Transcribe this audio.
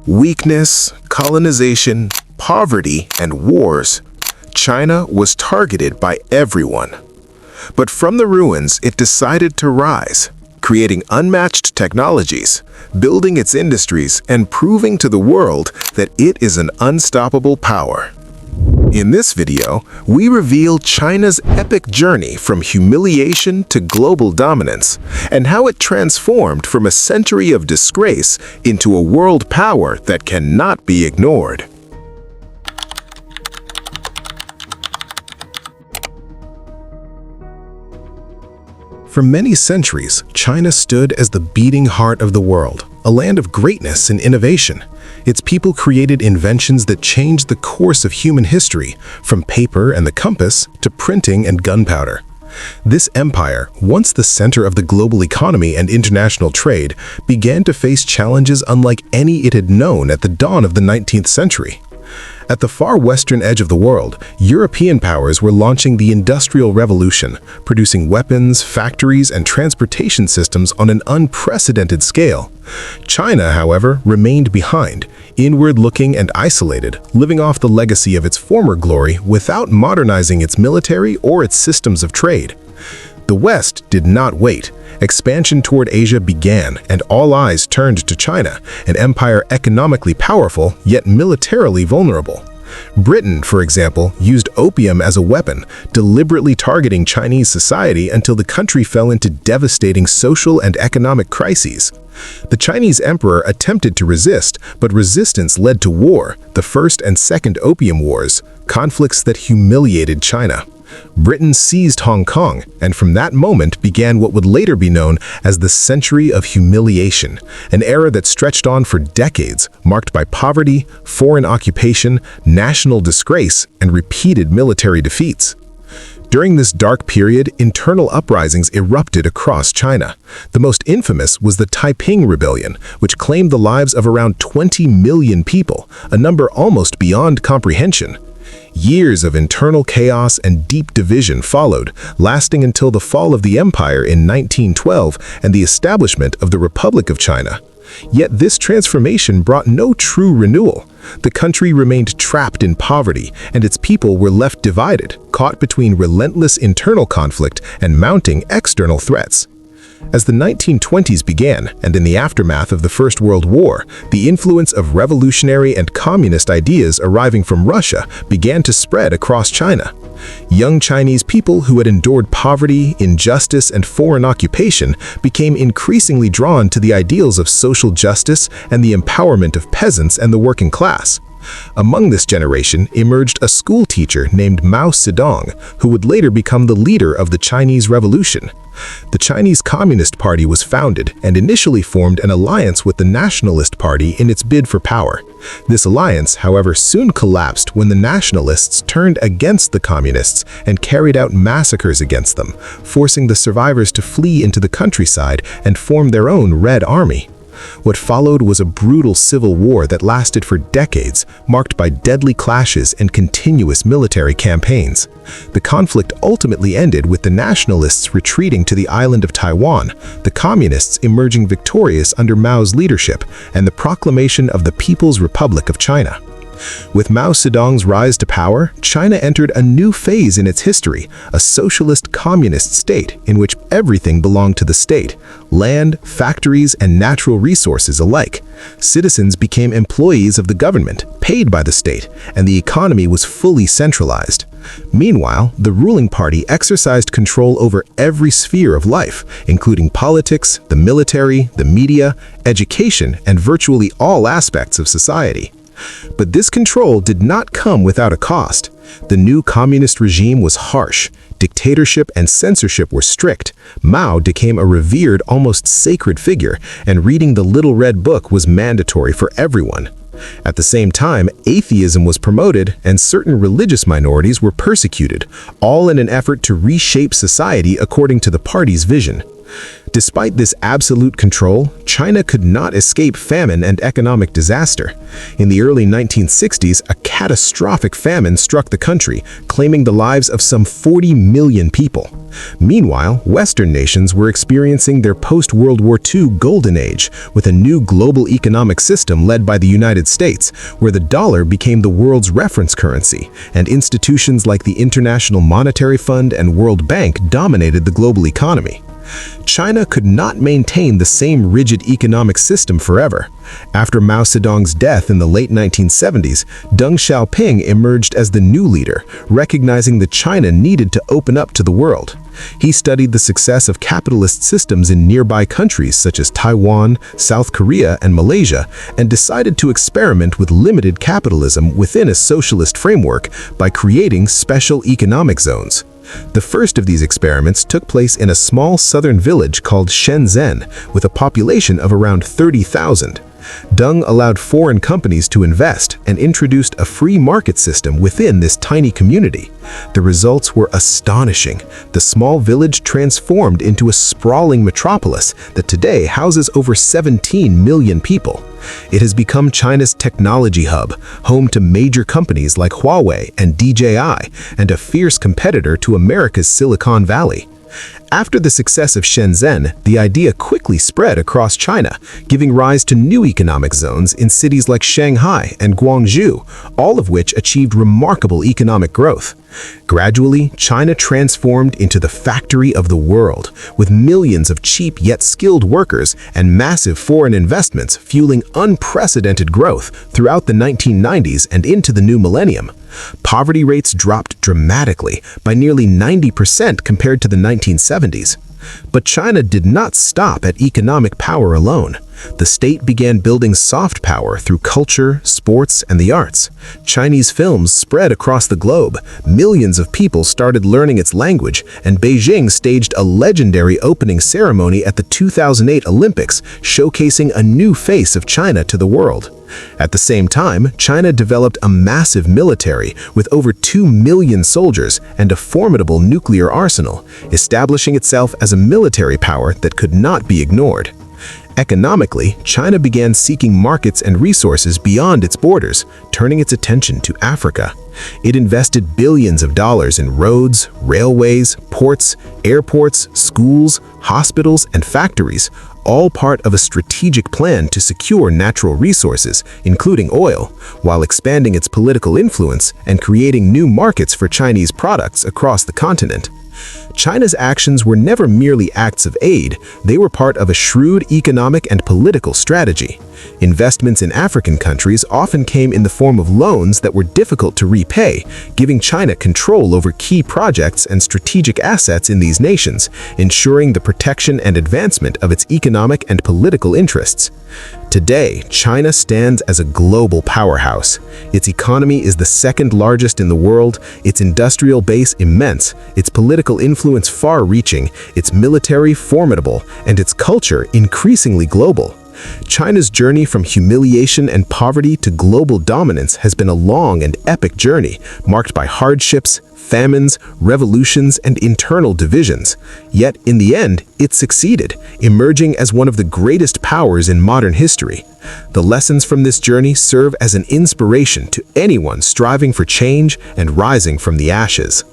Weakness, colonization, poverty, and wars. China was targeted by everyone. But from the ruins, it decided to rise, creating unmatched technologies, building its industries, and proving to the world that it is an unstoppable power. In this video, we reveal China's epic journey from humiliation to global dominance, and how it transformed from a century of disgrace into a world power that cannot be ignored. For many centuries, China stood as the beating heart of the world, a land of greatness and innovation. Its people created inventions that changed the course of human history, from paper and the compass to printing and gunpowder. This empire, once the center of the global economy and international trade, began to face challenges unlike any it had known at the dawn of the 19th century. At the far western edge of the world, European powers were launching the Industrial Revolution, producing weapons, factories, and transportation systems on an unprecedented scale. China, however, remained behind, inward-looking and isolated, living off the legacy of its former glory without modernizing its military or its systems of trade. The West did not wait. Expansion toward Asia began, and all eyes turned to China, an empire economically powerful yet militarily vulnerable. Britain, for example, used opium as a weapon, deliberately targeting Chinese society until the country fell into devastating social and economic crises. The Chinese emperor attempted to resist, but resistance led to war, the First and Second Opium Wars, conflicts that humiliated China. Britain seized Hong Kong, and from that moment began what would later be known as the Century of Humiliation, an era that stretched on for decades, marked by poverty, foreign occupation, national disgrace, and repeated military defeats. During this dark period, internal uprisings erupted across China. The most infamous was the Taiping Rebellion, which claimed the lives of around 20 million people, a number almost beyond comprehension. Years of internal chaos and deep division followed, lasting until the fall of the empire in 1912 and the establishment of the Republic of China. Yet this transformation brought no true renewal. The country remained trapped in poverty, and its people were left divided, caught between relentless internal conflict and mounting external threats. As the 1920s began, and in the aftermath of the First World War, the influence of revolutionary and communist ideas arriving from Russia began to spread across China. Young Chinese people who had endured poverty, injustice, and foreign occupation became increasingly drawn to the ideals of social justice and the empowerment of peasants and the working class. Among this generation emerged a school teacher named Mao Zedong, who would later become the leader of the Chinese Revolution. The Chinese Communist Party was founded and initially formed an alliance with the Nationalist Party in its bid for power. This alliance, however, soon collapsed when the nationalists turned against the communists and carried out massacres against them, forcing the survivors to flee into the countryside and form their own Red Army. What followed was a brutal civil war that lasted for decades, marked by deadly clashes and continuous military campaigns. The conflict ultimately ended with the nationalists retreating to the island of Taiwan, the communists emerging victorious under Mao's leadership, and the proclamation of the People's Republic of China. With Mao Zedong's rise to power, China entered a new phase in its history, a socialist communist state in which everything belonged to the state, land, factories, and natural resources alike. Citizens became employees of the government, paid by the state, and the economy was fully centralized. Meanwhile, the ruling party exercised control over every sphere of life, including politics, the military, the media, education, and virtually all aspects of society. But this control did not come without a cost. The new communist regime was harsh. Dictatorship and censorship were strict. Mao became a revered, almost sacred figure, and reading the Little Red Book was mandatory for everyone. At the same time, atheism was promoted and certain religious minorities were persecuted, all in an effort to reshape society according to the party's vision. Despite this absolute control, China could not escape famine and economic disaster. In the early 1960s, a catastrophic famine struck the country, claiming the lives of some 40 million people. Meanwhile, Western nations were experiencing their post-World War II golden age, with a new global economic system led by the United States, where the dollar became the world's reference currency, and institutions like the International Monetary Fund and World Bank dominated the global economy. China could not maintain the same rigid economic system forever. After Mao Zedong's death in the late 1970s, Deng Xiaoping emerged as the new leader, recognizing that China needed to open up to the world. He studied the success of capitalist systems in nearby countries such as Taiwan, South Korea, and Malaysia, and decided to experiment with limited capitalism within a socialist framework by creating special economic zones. The first of these experiments took place in a small southern village called Shenzhen, with a population of around 30,000. Deng allowed foreign companies to invest and introduced a free market system within this tiny community. The results were astonishing. The small village transformed into a sprawling metropolis that today houses over 17 million people. It has become China's technology hub, home to major companies like Huawei and DJI, and a fierce competitor to America's Silicon Valley. After the success of Shenzhen, the idea quickly spread across China, giving rise to new economic zones in cities like Shanghai and Guangzhou, all of which achieved remarkable economic growth. Gradually, China transformed into the factory of the world, with millions of cheap yet skilled workers and massive foreign investments fueling unprecedented growth throughout the 1990s and into the new millennium. Poverty rates dropped dramatically by nearly 90% compared to the 1970s. But China did not stop at economic power alone. The state began building soft power through culture, sports, and the arts. Chinese films spread across the globe, millions of people started learning its language, and Beijing staged a legendary opening ceremony at the 2008 Olympics, showcasing a new face of China to the world. At the same time, China developed a massive military with over 2 million soldiers and a formidable nuclear arsenal, establishing itself as a military power that could not be ignored. Economically, China began seeking markets and resources beyond its borders, turning its attention to Africa. It invested billions of dollars in roads, railways, ports, airports, schools, hospitals, and factories, all part of a strategic plan to secure natural resources, including oil, while expanding its political influence and creating new markets for Chinese products across the continent. China's actions were never merely acts of aid, they were part of a shrewd economic and political strategy. Investments in African countries often came in the form of loans that were difficult to repay, giving China control over key projects and strategic assets in these nations, ensuring the protection and advancement of its economic and political interests. Today, China stands as a global powerhouse. Its economy is the second largest in the world, its industrial base immense, its political influence far-reaching, its military formidable, and its culture increasingly global. China's journey from humiliation and poverty to global dominance has been a long and epic journey, marked by hardships, famines, revolutions, and internal divisions. Yet, in the end, it succeeded, emerging as one of the greatest powers in modern history. The lessons from this journey serve as an inspiration to anyone striving for change and rising from the ashes.